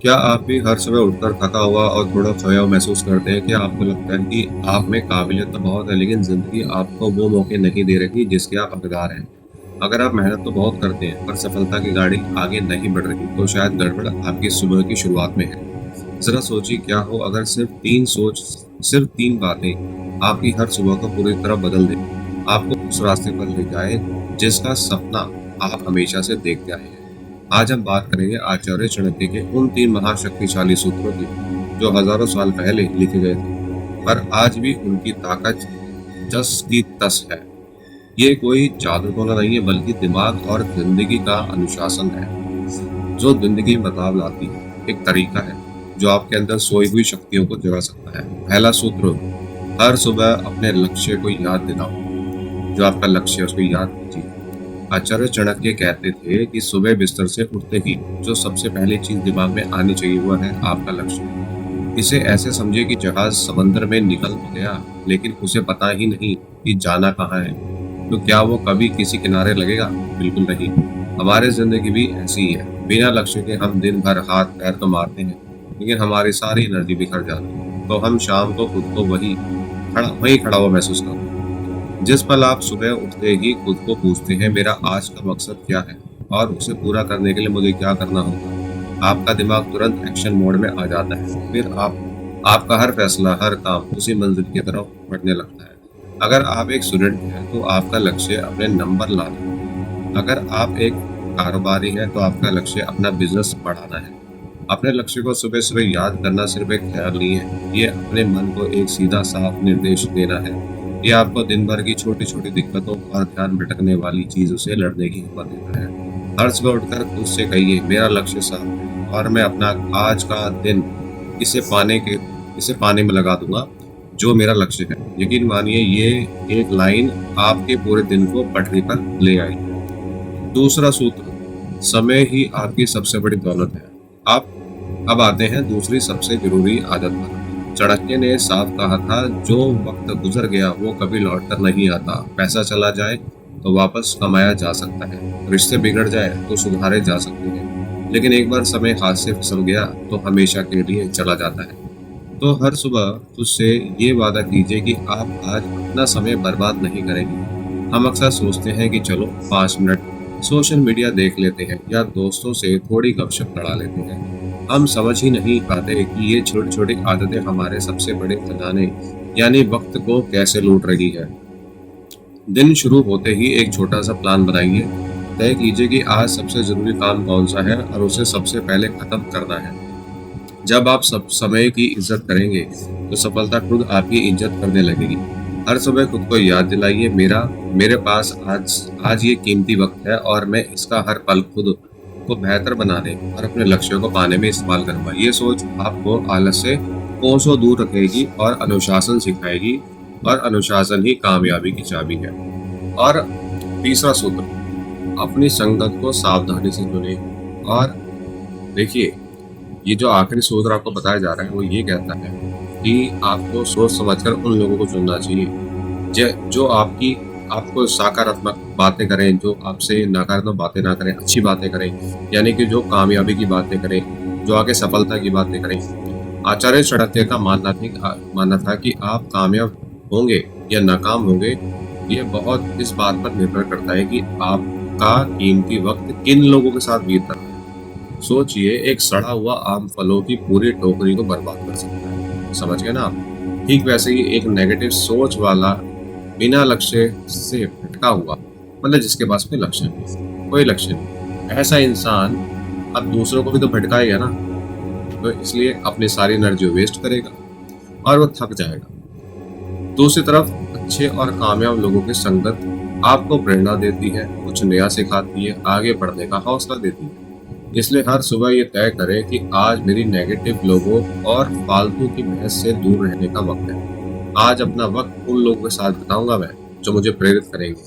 क्या आप भी हर सुबह उठकर थका हुआ और थोड़ा खोया हुआ महसूस करते हैं? क्या आपको लगता है कि आप में काबिलियत तो बहुत है, लेकिन ज़िंदगी आपको वो मौके नहीं दे रही जिसके आप हकदार हैं? अगर आप मेहनत तो बहुत करते हैं, पर सफलता की गाड़ी आगे नहीं बढ़ रही, तो शायद गड़बड़ आपकी सुबह की शुरुआत में है। ज़रा सोचिए, क्या हो अगर सिर्फ 3 बातें आपकी हर सुबह को पूरी तरह बदल दें, आपको उस रास्ते पर ले जाएँ, जिसका सपना आप हमेशा से देखते आए हैं। आज हम बात करेंगे आचार्य चाणक्य के उन 3 महाशक्तिशाली सूत्रों की, जो हज़ारों साल पहले लिखे गए थे, पर आज भी उनकी ताकत जस की तस है। ये कोई जादू टोना नहीं है, बल्कि दिमाग और ज़िंदगी का अनुशासन है, जो ज़िंदगी में बदलाव लाती है। एक तरीका है, जो आपके अंदर सोई हुई शक्तियों को जगा सकता है। पहला सूत्र, हर सुबह अपने लक्ष्य को याद दिलाओ। जो आपका लक्ष्य है, उसको याद कीजिए। आचार्य चाणक्य कहते थे कि सुबह बिस्तर से उठते ही जो सबसे पहली चीज दिमाग में आनी चाहिए, वो है आपका लक्ष्य। इसे ऐसे समझिए कि जहाज समंदर में निकल तो गया, लेकिन उसे पता ही नहीं कि जाना कहाँ है। तो क्या वो कभी किसी किनारे लगेगा? बिल्कुल नहीं। हमारी जिंदगी भी ऐसी ही है। बिना लक्ष्य के हम दिन भर हाथ पैर तो मारते हैं, लेकिन हमारी सारी एनर्जी बिखर जाती है। तो हम शाम को खुद को वही खड़ा हुआ महसूस करते हैं। जिस पल आप सुबह उठते ही खुद को पूछते हैं, मेरा आज का मकसद क्या है और उसे पूरा करने के लिए मुझे क्या करना होगा, आपका दिमाग तुरंत एक्शन मोड में आ जाता है। फिर आपका हर फैसला, हर काम उसी मंजिल की तरफ बढ़ने लगता है। अगर आप एक स्टूडेंट हैं तो आपका लक्ष्य अपने नंबर लाना है। अगर आप एक कारोबारी हैं तो आपका लक्ष्य अपना बिजनेस बढ़ाना है। अपने लक्ष्य को सुबह सुबह याद करना सिर्फ एक ख्याल नहीं है, ये अपने मन को एक सीधा साफ निर्देश देना है। ये आपको दिन भर की छोटी छोटी दिक्कतों और ध्यान भटकने वाली चीजों से लड़ने की हिम्मत देता है। हर सुबह उठकर खुद से कहिए, मेरा लक्ष्य साफ है और मैं अपना आज का दिन इसे पाने में लगा दूंगा, जो मेरा लक्ष्य है। यकीन मानिए, ये एक लाइन आपके पूरे दिन को पटरी पर ले आएगी। दूसरा सूत्र, समय ही आपकी सबसे बड़ी दौलत है। आप अब आते हैं दूसरी सबसे जरूरी आदत पर। चाणक्य ने साफ कहा था, जो वक्त गुजर गया वो कभी लौट कर नहीं आता। पैसा चला जाए तो वापस कमाया जा सकता है, रिश्ते बिगड़ जाए तो सुधारे जा सकते हैं, लेकिन एक बार समय हाथ से फिसल गया तो हमेशा के लिए चला जाता है। तो हर सुबह उससे ये वादा कीजिए कि आप आज अपना समय बर्बाद नहीं करेंगे। हम अक्सर सोचते हैं कि चलो 5 मिनट सोशल मीडिया देख लेते हैं या दोस्तों से थोड़ी गपशप लड़ा लेते हैं। हम समझ ही नहीं पाते कि ये छोटी छोटी आदतें हमारे सबसे बड़े खजाने यानी वक्त को कैसे लूट रही है। दिन शुरू होते ही एक छोटा सा प्लान बनाइए। तय कीजिए कि आज सबसे जरूरी काम कौन सा है और उसे सबसे पहले खत्म करना है। जब आप सब समय की इज्जत करेंगे तो सफलता खुद आपकी इज्जत करने लगेगी। हर सुबह खुद को याद दिलाइए, मेरे पास आज ये कीमती वक्त है और मैं इसका हर पल खुद को बेहतर बनाने और अपने लक्ष्यों को पाने में इस्तेमाल करूंगा। ये सोच आपको आलस से कोसों दूर रखेगी और अनुशासन सिखाएगी, और अनुशासन ही कामयाबी की चाबी है। और तीसरा सूत्र, अपनी संगत को सावधानी से चुने। और देखिए, ये जो आखिरी सूत्र आपको बताया जा रहा है वो ये कहता है कि आपको सोच समझकर उन लोगों को चुनना चाहिए जो आपको सकारात्मक बातें करें, जो आपसे नकारात्मक बातें ना करें, अच्छी बातें करें, यानी कि जो कामयाबी की बातें करें, जो आगे सफलता की बातें करें। आचार्य चाणक्य का मानना था कि आप कामयाब होंगे या नाकाम होंगे, ये बहुत इस बात पर निर्भर करता है कि आपका कीमती वक्त किन लोगों के साथ बीत रहा है। सोचिए, एक सड़ा हुआ आम फलों की पूरी टोकरी को बर्बाद कर सकता है। समझ गए ना आप? ठीक वैसे ही एक नेगेटिव सोच वाला, बिना लक्ष्य से भटका हुआ, मतलब जिसके पास कोई लक्ष्य नहीं, ऐसा इंसान अब दूसरों को भी तो भटकाएगा ना। तो इसलिए अपनी सारी एनर्जी वेस्ट करेगा और वो थक जाएगा। दूसरी तरफ अच्छे और कामयाब लोगों की संगत आपको प्रेरणा देती है, कुछ नया सिखाती है, आगे बढ़ने का हौसला देती है। इसलिए हर सुबह ये तय करें कि आज मेरी नेगेटिव लोगों और फालतू की बहस से दूर रहने का वक्त है। आज अपना वक्त उन लोगों के साथ बिताऊंगा मैं, जो मुझे प्रेरित करेंगे,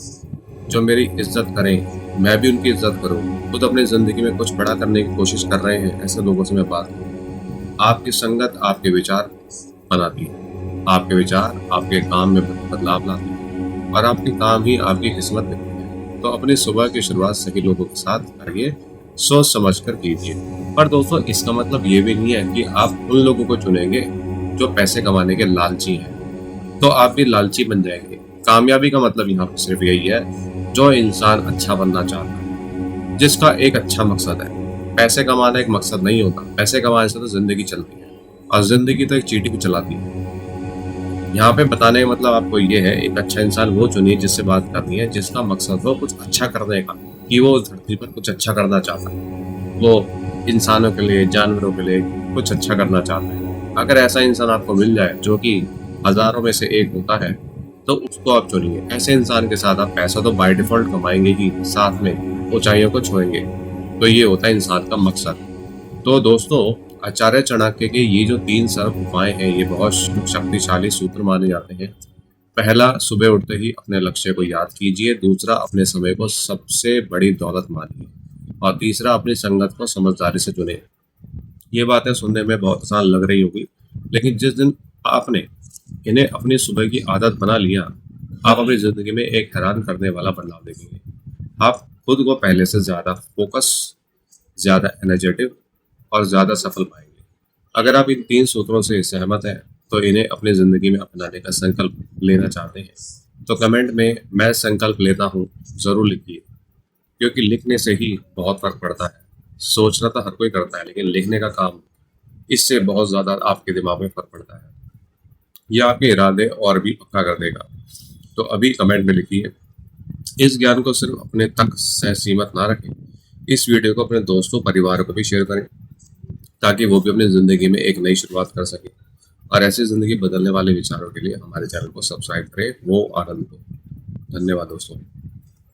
जो मेरी इज्जत करें, मैं भी उनकी इज्जत करूं। खुद अपनी जिंदगी में कुछ बड़ा करने की कोशिश कर रहे हैं, ऐसे लोगों से मैं बात करूं। आपकी संगत आपके विचार बनाती है, आपके विचार आपके काम में बदलाव लाते हैं और आपके काम ही आपकी किस्मत देते हैं। तो अपनी सुबह की शुरुआत सही लोगों के साथ करिए, सोच समझ कर कीजिए। पर दोस्तों इसका मतलब ये भी नहीं है कि आप उन लोगों को चुनेंगे जो पैसे कमाने के लालची हैं, तो आप भी लालची बन जाएंगे। कामयाबी का मतलब यहाँ पे सिर्फ यही है, जो इंसान अच्छा बनना चाहता है, जिसका एक अच्छा मकसद है। पैसे कमाना एक मकसद नहीं होता, पैसे कमाने से तो जिंदगी चलती है, और जिंदगी तो एक चीटी को चलाती है। यहाँ पे बताने का मतलब आपको ये है, एक अच्छा इंसान वो चुनिए जिससे बात करनी है, जिसका मकसद हो कुछ अच्छा करने का, कि वो इस धरती पर कुछ अच्छा करना चाहता है, वो इंसानों के लिए, जानवरों के लिए कुछ अच्छा करना चाहता है। अगर ऐसा इंसान आपको मिल जाए जो कि हजारों में से एक होता है, तो उसको आप चुनिए। ऐसे इंसान के साथ आप पैसा तो बाय डिफॉल्ट कमाएंगे ही, साथ में ऊंचाइयों को छुएंगे। तो ये होता है इंसान का मकसद। तो दोस्तों, आचार्य चाणक्य के ये जो 3 सरल उपाय हैं, ये बहुत शक्तिशाली सूत्र माने जाते हैं। पहला, सुबह उठते ही अपने लक्ष्य को याद कीजिए। दूसरा, अपने समय को सबसे बड़ी दौलत मानिए। और तीसरा, अपनी संगत को समझदारी से चुने। ये बातें सुनने में बहुत आसान लग रही होगी, लेकिन जिस दिन आपने इन्हें अपनी सुबह की आदत बना लिया, आप अपनी जिंदगी में एक हैरान करने वाला बदलाव देखेंगे। आप खुद को पहले से ज्यादा फोकस, ज्यादा एनर्जेटिक और ज्यादा सफल पाएंगे। अगर आप इन 3 सूत्रों से सहमत हैं, तो इन्हें अपनी जिंदगी में अपनाने का संकल्प लेना चाहते हैं, तो कमेंट में मैं संकल्प लेता हूँ जरूर लिखिए। क्योंकि लिखने से ही बहुत फर्क पड़ता है। सोचना तो हर कोई करता है, लेकिन लिखने का काम, इससे बहुत ज्यादा आपके दिमाग में फर्क पड़ता है। यह आपके इरादे और भी पक्का कर देगा। तो अभी कमेंट में लिखिए, इस ज्ञान को सिर्फ अपने तक से सीमित ना रखें, इस वीडियो को अपने दोस्तों परिवार को भी शेयर करें, ताकि वो भी अपनी जिंदगी में एक नई शुरुआत कर सके। और ऐसी जिंदगी बदलने वाले विचारों के लिए हमारे चैनल को सब्सक्राइब करें। वो आनंद को। धन्यवाद दोस्तों।